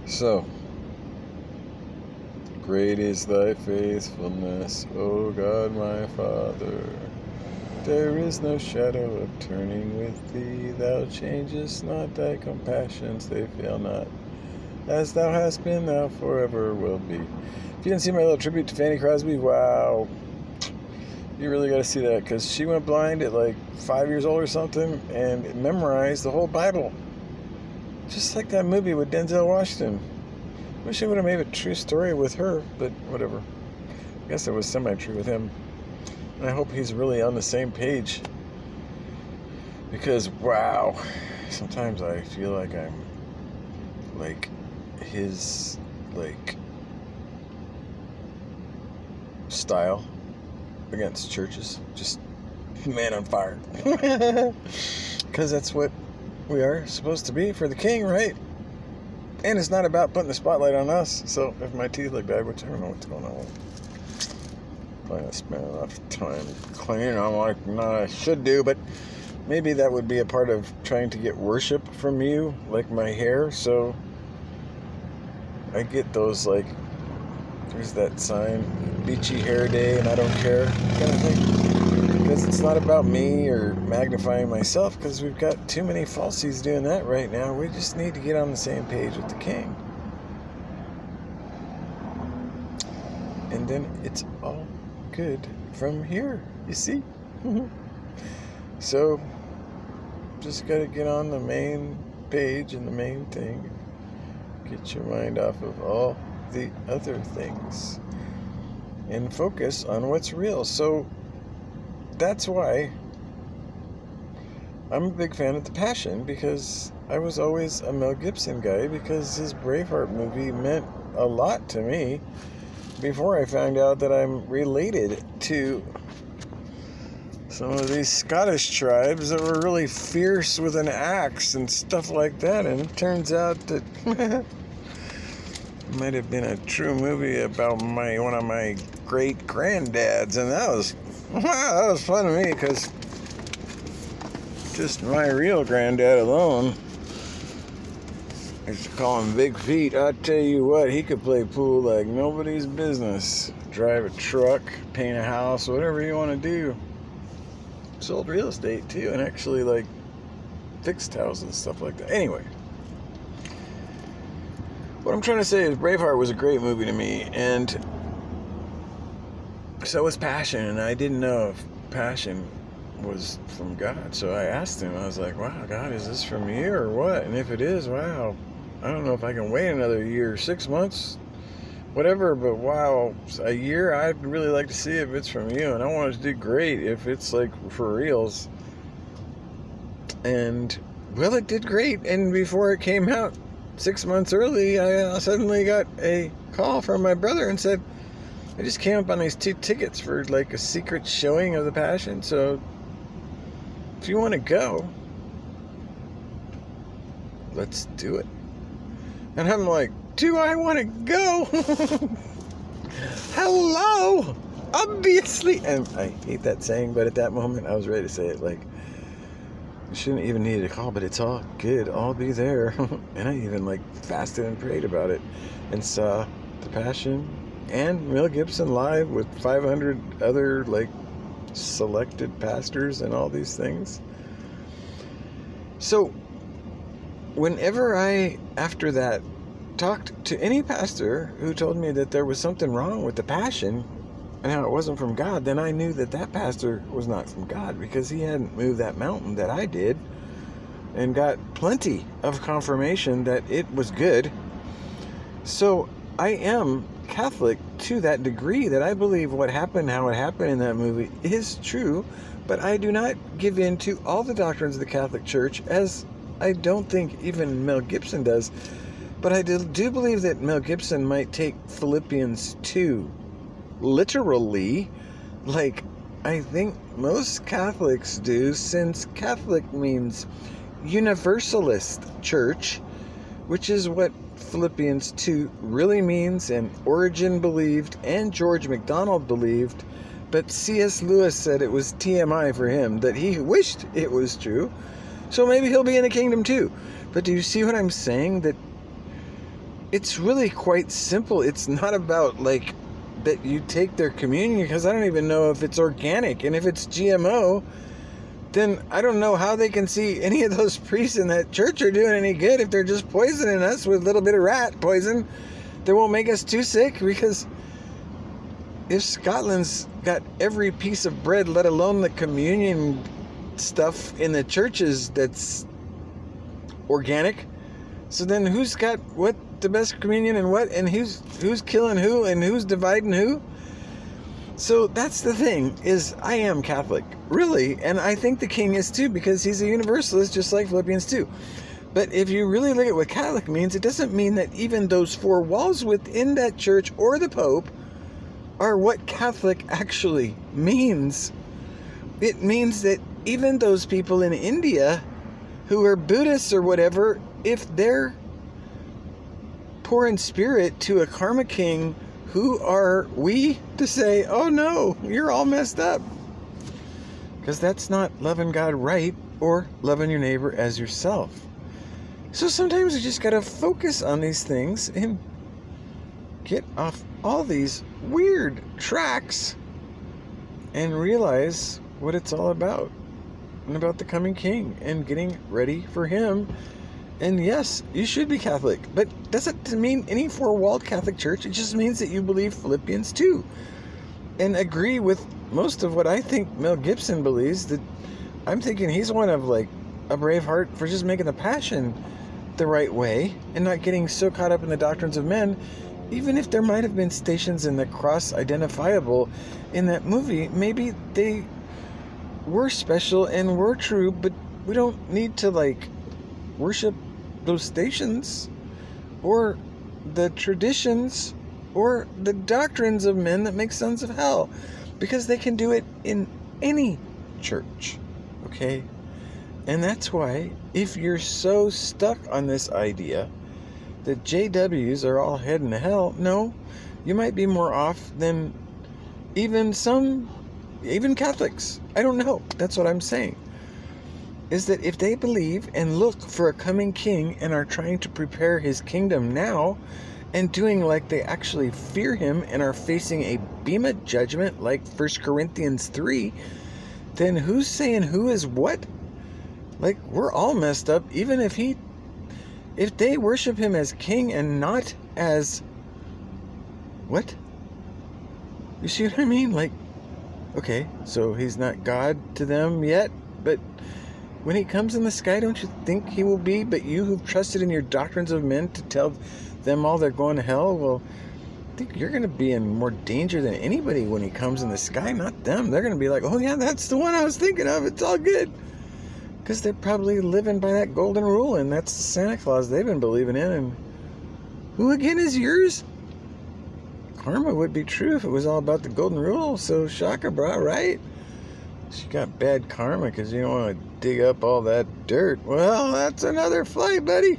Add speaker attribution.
Speaker 1: So, great is thy faithfulness, O God my Father. There is no shadow of turning with thee. Thou changest not, thy compassions, they fail not. As thou hast been, thou forever will be. If you didn't see my little tribute to Fanny Crosby, wow. You really got to see that, because she went blind at like 5 years old or something and memorized the whole Bible. Just like that movie with Denzel Washington. Wish I would have made a true story with her, but whatever. I guess it was semi-true with him. And I hope he's really on the same page. Because, wow, sometimes I feel like I'm like his, like, style against churches. Just man on fire. Because that's what we are supposed to be for the king, right? And it's not about putting the spotlight on us. So if my teeth look bad, which I don't know what's going on with, probably not spend enough time cleaning them like I should do, but maybe that would be a part of trying to get worship from you, like my hair. So I get those, like, there's that sign, beachy hair day and I don't care kind of thing. Because it's not about me or magnifying myself, because we've got too many falsies doing that right now. We just need to get on the same page with the king. And then it's all good from here, you see? So, just got to get on the main page and the main thing. Get your mind off of all the other things. And focus on what's real. So, that's why I'm a big fan of The Passion, because I was always a Mel Gibson guy, because his Braveheart movie meant a lot to me before I found out that I'm related to some of these Scottish tribes that were really fierce with an axe and stuff like that. And it turns out that it might have been a true movie about one of my great granddads, and that was fun to me, because just my real granddad alone, I used to call him Big Feet. I tell you what, he could play pool like nobody's business. Drive a truck, paint a house, whatever you want to do. Sold real estate too, and actually like fixed houses and stuff like that. Anyway, what I'm trying to say is Braveheart was a great movie to me, and so was Passion, and I didn't know if Passion was from God. So I asked him, I was like, wow, God, is this from you or what? And if it is, wow, I don't know if I can wait another year, 6 months, whatever, but wow, a year, I'd really like to see if it's from you, and I want it to do great if it's like for reals. And, well, it did great, and before it came out 6 months early, I suddenly got a call from my brother and said, I just came up on these 2 tickets for like a secret showing of The Passion, so if you want to go, let's do it. And I'm like, do I want to go? Hello! Obviously! And I hate that saying, but at that moment I was ready to say it. Like, you shouldn't even need a call, but it's all good. I'll be there. And I even like fasted and prayed about it and saw The Passion and Mel Gibson live with 500 other like selected pastors and all these things. So whenever I, after that, talked to any pastor who told me that there was something wrong with The Passion and how it wasn't from God, then I knew that that pastor was not from God, because he hadn't moved that mountain that I did, and got plenty of confirmation that it was good. So I am Catholic to that degree that I believe what happened, how it happened in that movie is true, but I do not give in to all the doctrines of the Catholic Church, as I don't think even Mel Gibson does. But I do believe that Mel Gibson might take Philippians 2 literally, like I think most Catholics do, since Catholic means Universalist Church, which is what Philippians 2 really means, and Origen believed, and George MacDonald believed, but C.S. Lewis said it was TMI for him, that he wished it was true, so maybe he'll be in the kingdom too. But do you see what I'm saying? That it's really quite simple. It's not about like that you take their communion, because I don't even know if it's organic. And if it's GMO, then I don't know how they can see any of those priests in that church are doing any good if they're just poisoning us with a little bit of rat poison that won't make us too sick. Because if Scotland's got every piece of bread, let alone the communion stuff in the churches that's organic, so then who's got what, the best communion, and what, and who's killing who, and who's dividing who? So that's the thing, is I am Catholic, really, and I think the king is too, because he's a universalist, just like Philippians 2. But if you really look at what Catholic means, it doesn't mean that even those four walls within that church or the Pope are what Catholic actually means. It means that even those people in India who are Buddhists or whatever, if they're poor in spirit to a karma king, who are we to say, oh no, you're all messed up? Because that's not loving God right, or loving your neighbor as yourself. So sometimes we just got to focus on these things and get off all these weird tracks and realize what it's all about, and about the coming king and getting ready for him. And yes, you should be Catholic, but doesn't mean any four-walled Catholic church. It just means that you believe Philippians 2 and agree with most of what I think Mel Gibson believes. That I'm thinking he's one of like a brave heart for just making the passion the right way and not getting so caught up in the doctrines of men. Even if there might have been stations in the cross identifiable in that movie, maybe they were special and were true, but we don't need to like worship those stations or the traditions or the doctrines of men that make sons of hell, because they can do it in any church, okay? And that's why, if you're so stuck on this idea that JWs are all heading to hell, no, you might be more off than even Catholics. I don't know. That's what I'm saying. Is that if they believe and look for a coming king and are trying to prepare his kingdom now and doing like they actually fear him and are facing a bema judgment like 1 Corinthians 3, then who's saying who is what? Like, we're all messed up, even if they worship him as king and not as what? You see what I mean? Like, okay, so he's not God to them yet, but when he comes in the sky, don't you think he will be? But you who've trusted in your doctrines of men to tell them all they're going to hell, well, I think you're going to be in more danger than anybody when he comes in the sky, not them. They're going to be like, oh yeah, that's the one I was thinking of. It's all good. Because they're probably living by that golden rule, and that's the Santa Claus they've been believing in. And who again is yours? Karma would be true if it was all about the golden rule. So shaka bra, right? You got bad karma because you don't want to dig up all that dirt. Well, that's another flight, buddy.